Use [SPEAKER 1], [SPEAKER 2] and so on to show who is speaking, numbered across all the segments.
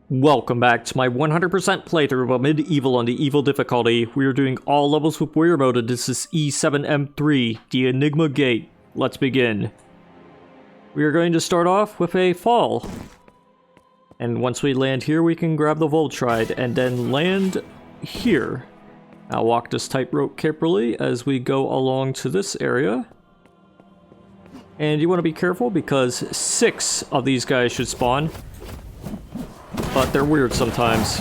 [SPEAKER 1] Welcome back to my 100% playthrough of Medieval on the Evil difficulty. We are doing all levels with warrior mode, and this is E7M3, the Enigma Gate. Let's begin. We are going to start off with a fall. And once we land here, we can grab the Voltride and then land here. I'll walk this tightrope carefully as we go along to this area. And you want to be careful because 6 of these guys should spawn. But they're weird sometimes.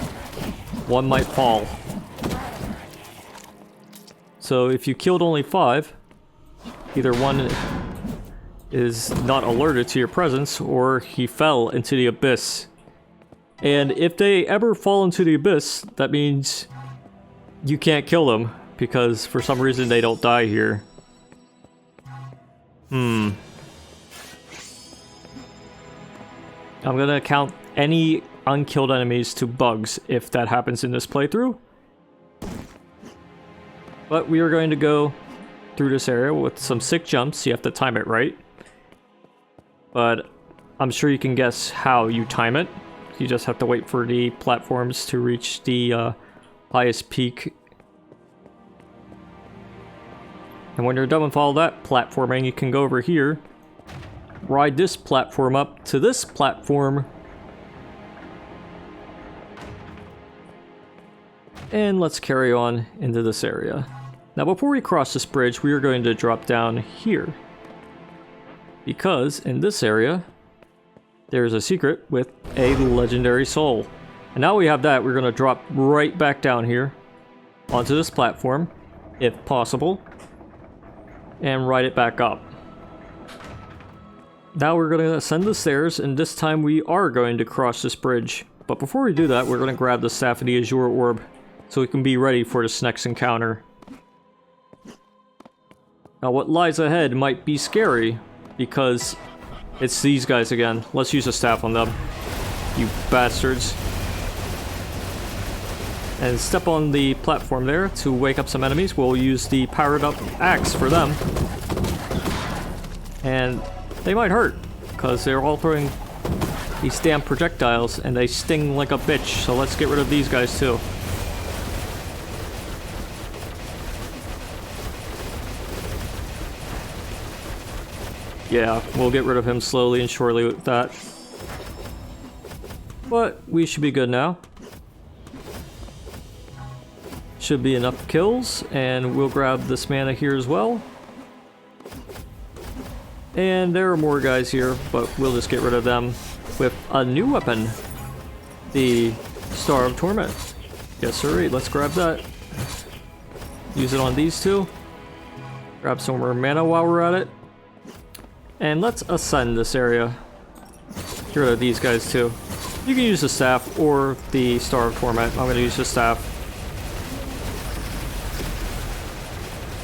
[SPEAKER 1] One might fall. So if you killed only 5, either one is not alerted to your presence or he fell into the abyss. And if they ever fall into the abyss, that means you can't kill them because for some reason they don't die here. I'm gonna count any unkilled enemies to bugs if that happens in this playthrough. But we are going to go through this area with some sick jumps. You have to time it right. But I'm sure you can guess how you time it. You just have to wait for the platforms to reach the highest peak. And when you're done with all that platforming, you can go over here, ride this platform up to this platform, and let's carry on into this area. Now before we cross this bridge, we are going to drop down here. Because in this area, there's a secret with a legendary soul. And now we have that, we're going to drop right back down here onto this platform, if possible, and ride it back up. Now we're going to ascend the stairs, and this time we are going to cross this bridge. But before we do that, we're going to grab the Staff of the Azure Orb, so we can be ready for this next encounter. Now what lies ahead might be scary, because it's these guys again. Let's use a staff on them, you bastards. And step on the platform there to wake up some enemies. We'll use the powered up axe for them. And they might hurt, because they're all throwing these damn projectiles and they sting like a bitch, so let's get rid of these guys too. Yeah, we'll get rid of him slowly and surely with that. But we should be good now. Should be enough kills, and we'll grab this mana here as well. And there are more guys here, but we'll just get rid of them with a new weapon. The Star of Torment. Yes sir, let's grab that. Use it on these two. Grab some more mana while we're at it. And let's ascend this area. Get rid of these guys too. You can use the staff or the Star of Torment. I'm going to use the staff.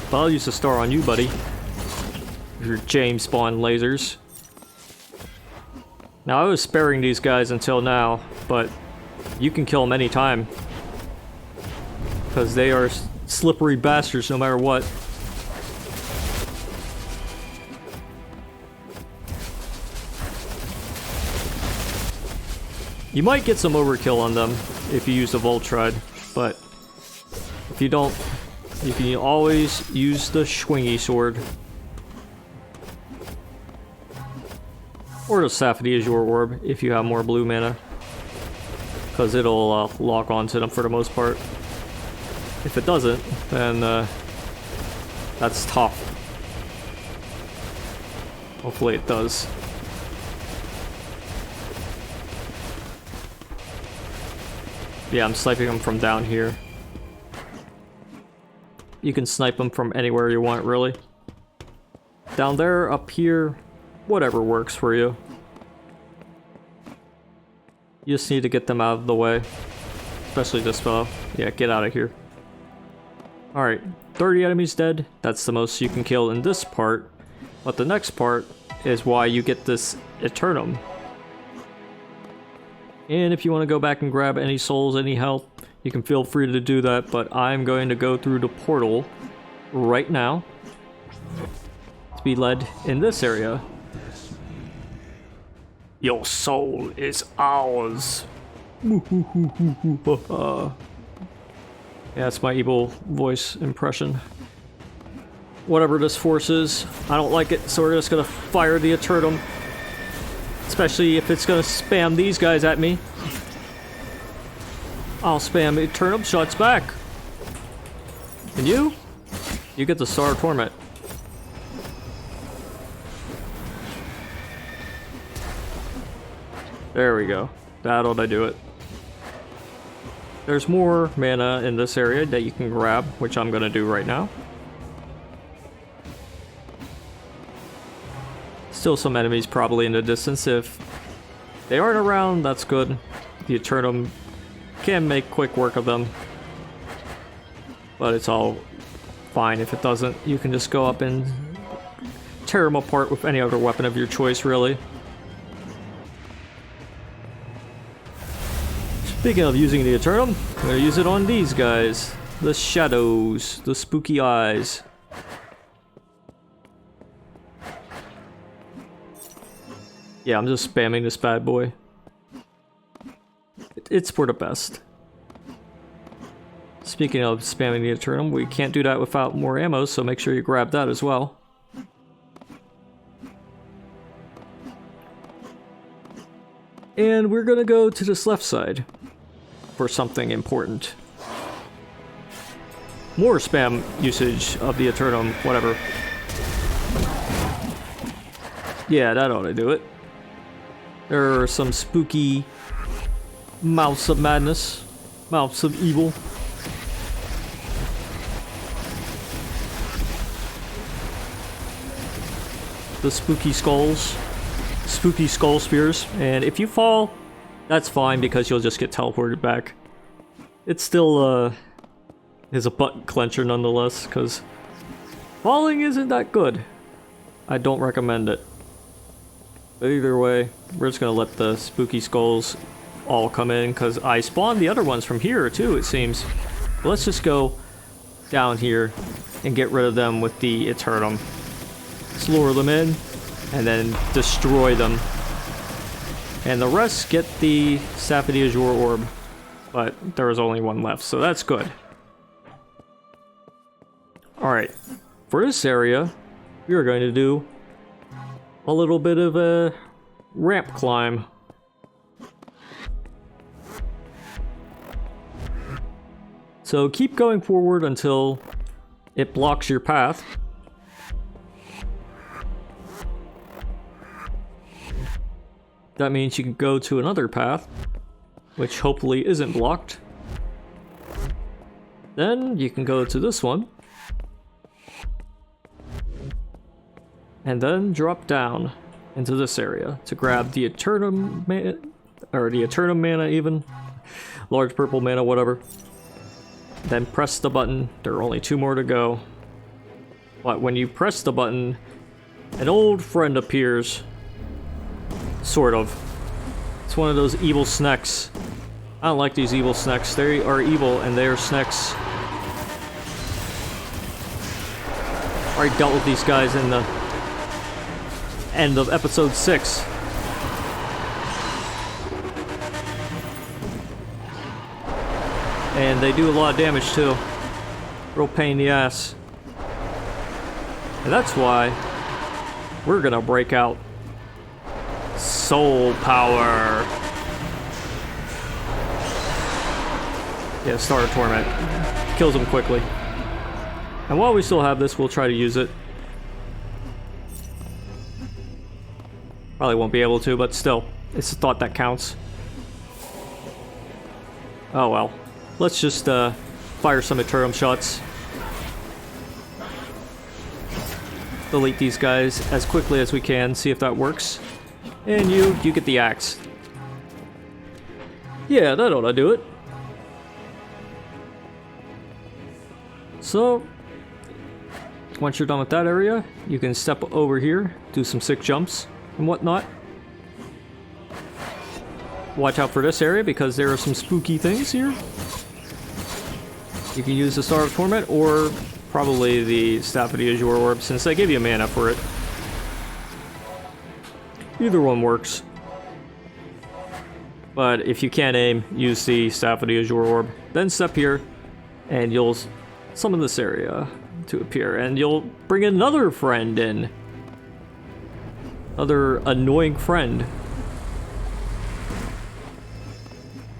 [SPEAKER 1] But I'll use the star on you, buddy. Your James Bond lasers. Now I was sparing these guys until now, but you can kill them anytime. Because they are slippery bastards no matter what. You might get some overkill on them if you use the Voltride, but if you don't, you can always use the swingy sword. Or the Staff of the Azure Orb if you have more blue mana. Because it'll lock onto them for the most part. If it doesn't, then that's tough. Hopefully it does. Yeah, I'm sniping them from down here. You can snipe them from anywhere you want, really. Down there, up here, whatever works for you. You just need to get them out of the way. Especially this fellow. Yeah, get out of here. Alright, 30 enemies dead. That's the most you can kill in this part. But the next part is why you get this Eternum. And if you want to go back and grab any souls, any health, you can feel free to do that, but I'm going to go through the portal right now to be led in this area. Your soul is ours. Yeah, it's my evil voice impression. Whatever this force is, I don't like it, so we're just gonna fire the Eternum. Especially if it's gonna spam these guys at me. I'll spam Eternum shots back. And you? You get the Star of Torment. There we go. That'll do it. There's more mana in this area that you can grab, which I'm gonna do right now. Still some enemies probably in the distance. If they aren't around, that's good. The Eternum can make quick work of them. But it's all fine if it doesn't. You can just go up and tear them apart with any other weapon of your choice, really. Speaking of using the Eternum, I'm gonna use it on these guys. The shadows, the spooky eyes. Yeah, I'm just spamming this bad boy. It's for the best. Speaking of spamming the Eternum, we can't do that without more ammo, so make sure you grab that as well. And we're gonna go to this left side for something important. More spam usage of the Eternum, whatever. Yeah, that ought to do it. There are some spooky mouths of madness, mouths of evil. The spooky skulls, spooky skull spears, and if you fall, that's fine because you'll just get teleported back. It still is a butt clencher nonetheless, because falling isn't that good. I don't recommend it. But either way, we're just gonna let the spooky skulls all come in, because I spawned the other ones from here too, it seems. But let's just go down here and get rid of them with the Eternum. Let's lure them in, and then destroy them. And the rest get the Staff of the Azure Orb. But there was only one left, so that's good. Alright, for this area, we are going to do a little bit of a ramp climb. So keep going forward until it blocks your path. That means you can go to another path, which hopefully isn't blocked. Then you can go to this one. And then drop down into this area to grab the Eternum mana, or the Eternum mana even. Large purple mana, whatever. Then press the button. There are only 2 more to go. But when you press the button, an old friend appears. Sort of. It's one of those evil snacks. I don't like these evil snacks. They are evil and they are snacks. Already dealt with these guys in the end of episode 6. And they do a lot of damage too. Real pain in the ass. And that's why we're gonna break out Soul Power. Yeah, Star of Torment. Kills them quickly. And while we still have this, we'll try to use it. Probably won't be able to, but still, it's a thought that counts. Oh well. Let's just fire some Eternum shots. Delete these guys as quickly as we can, see if that works. And you get the axe. Yeah, that ought to do it. So, once you're done with that area, you can step over here, do some sick jumps and whatnot. Watch out for this area because there are some spooky things here. You can use the Star of Torment or probably the Staff of the Azure Orb since they give you mana for it. Either one works. But if you can't aim, use the Staff of the Azure Orb. Then step here, and you'll summon this area to appear, and you'll bring another friend in. Another annoying friend.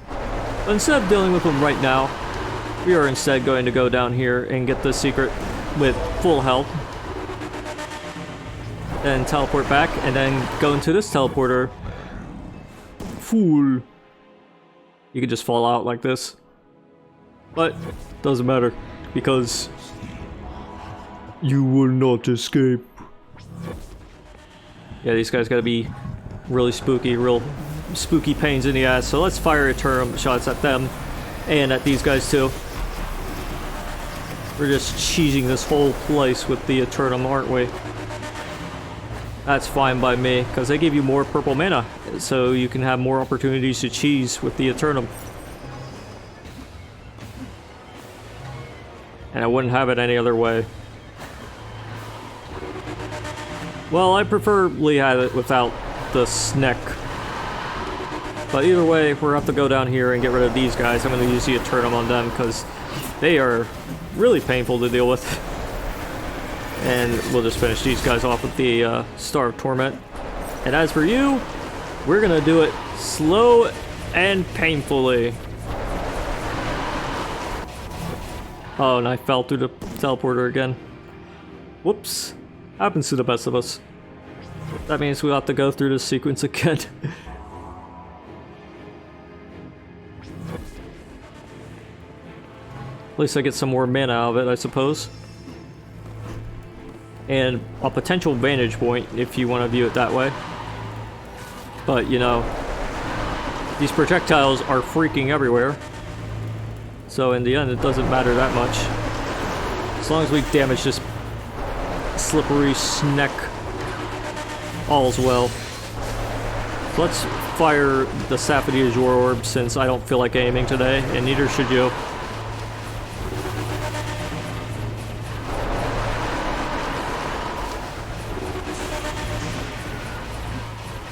[SPEAKER 1] But instead of dealing with them right now, we are instead going to go down here and get the secret with full health. Then teleport back, and then go into this teleporter. Fool. You could just fall out like this. But, doesn't matter, because you will not escape. Yeah, these guys gotta be really spooky, real spooky pains in the ass. So let's fire Eternum shots at them, and at these guys too. We're just cheesing this whole place with the Eternum, aren't we? That's fine by me, because they give you more purple mana, so you can have more opportunities to cheese with the Eternum. And I wouldn't have it any other way. Well, I preferably had it without the Sneck. But either way, we're have to go down here and get rid of these guys. I'm going to use the Eternum on them, because they are really painful to deal with. And we'll just finish these guys off with the Star of Torment. And as for you, we're gonna do it slow and painfully. Oh, and I fell through the teleporter again. Whoops. Happens to the best of us. That means we'll have to go through this sequence again. At least I get some more mana out of it, I suppose. And a potential vantage point, if you want to view it that way. But, you know, these projectiles are freaking everywhere. So in the end, it doesn't matter that much. As long as we damage this slippery Sneck, all's well. So let's fire the Staff of the Azure Orb, since I don't feel like aiming today, and neither should you.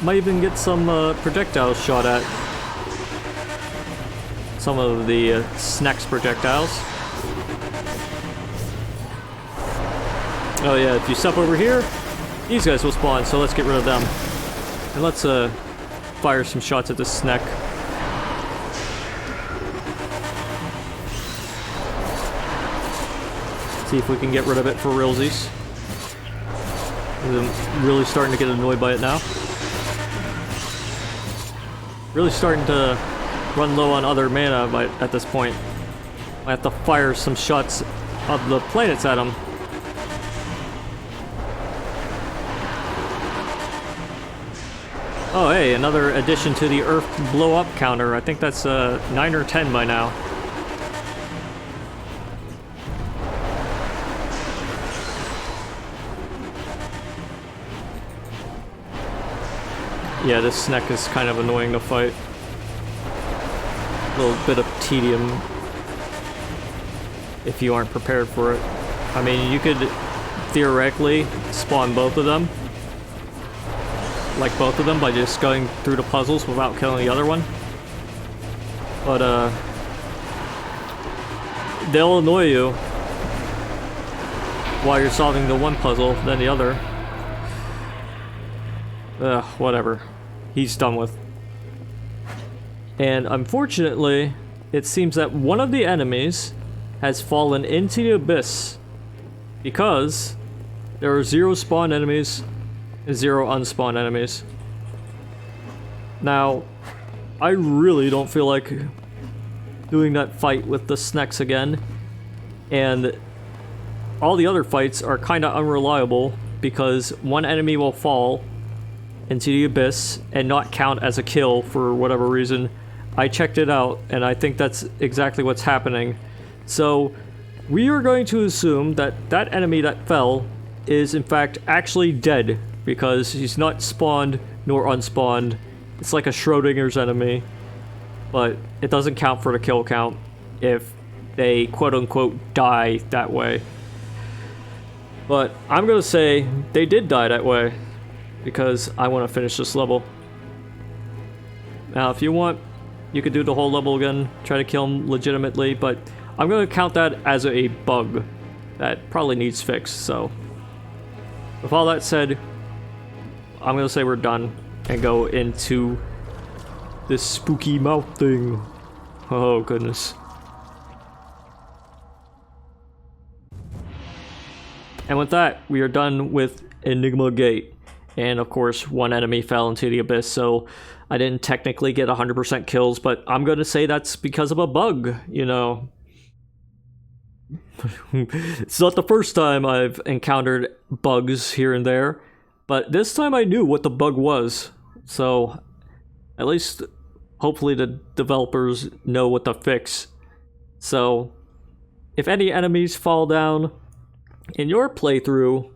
[SPEAKER 1] Might even get some projectiles shot at. Some of the Sneck's projectiles. Oh yeah, if you step over here, these guys will spawn, so let's get rid of them. And let's fire some shots at the Sneck. See if we can get rid of it for realsies. I'm really starting to get annoyed by it now. Really starting to run low on other mana at this point. I have to fire some shots of the planets at him. Oh hey, another addition to the Earth blow up counter. I think that's 9 or 10 by now. Yeah, this Sneck is kind of annoying to fight. A little bit of tedium if you aren't prepared for it. I mean, you could theoretically spawn both of them. Like both of them by just going through the puzzles without killing the other one. But, they'll annoy you while you're solving the one puzzle, then the other. Whatever. He's done with. And unfortunately, it seems that one of the enemies has fallen into the abyss because there are 0 spawn enemies and 0 unspawned enemies. Now, I really don't feel like doing that fight with the Snecks again. And all the other fights are kind of unreliable because one enemy will fall into the abyss and not count as a kill for whatever reason. I checked it out and I think that's exactly what's happening. So we are going to assume that that enemy that fell is in fact actually dead because he's not spawned nor unspawned. It's like a Schrodinger's enemy, but it doesn't count for the kill count if they quote-unquote die that way. But I'm gonna say they did die that way because I want to finish this level. Now if you want You could do the whole level again, try to kill him legitimately, but I'm gonna count that as a bug that probably needs fixed, so. With all that said, I'm gonna say we're done and go into this spooky mouth thing. Oh, goodness. And with that, we are done with Enigma Gate. And of course, one enemy fell into the abyss, so I didn't technically get 100% kills, but I'm gonna say that's because of a bug, you know. It's not the first time I've encountered bugs here and there, but this time I knew what the bug was. So, at least, hopefully the developers know what to fix. So, if any enemies fall down in your playthrough,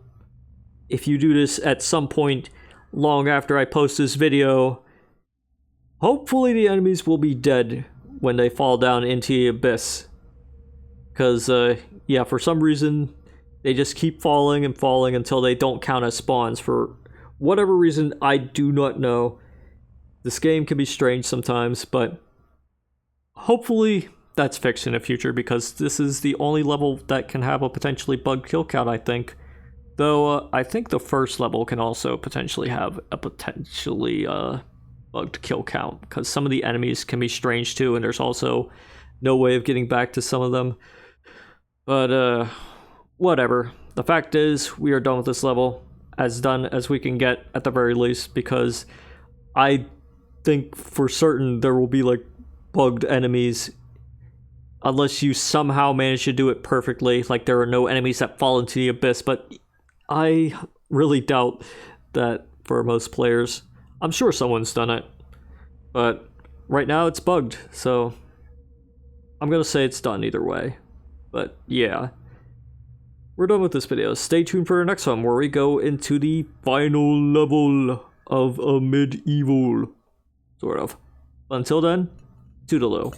[SPEAKER 1] if you do this at some point long after I post this video, hopefully the enemies will be dead when they fall down into the abyss. Because, yeah, for some reason, they just keep falling and falling until they don't count as spawns. For whatever reason, I do not know. This game can be strange sometimes, but hopefully that's fixed in the future, because this is the only level that can have a potentially bugged kill count, I think. Though, I think the first level can also potentially have a potentially bugged kill count, because some of the enemies can be strange too, and there's also no way of getting back to some of them. But, whatever. The fact is, we are done with this level, as done as we can get at the very least, because I think for certain there will be, like, bugged enemies, unless you somehow manage to do it perfectly, like there are no enemies that fall into the abyss, but I really doubt that for most players. I'm sure someone's done it, but right now it's bugged, so I'm gonna say it's done either way. But yeah, we're done with this video. Stay tuned for the next one, where we go into the final level of a medieval, sort of. Until then, toodaloo.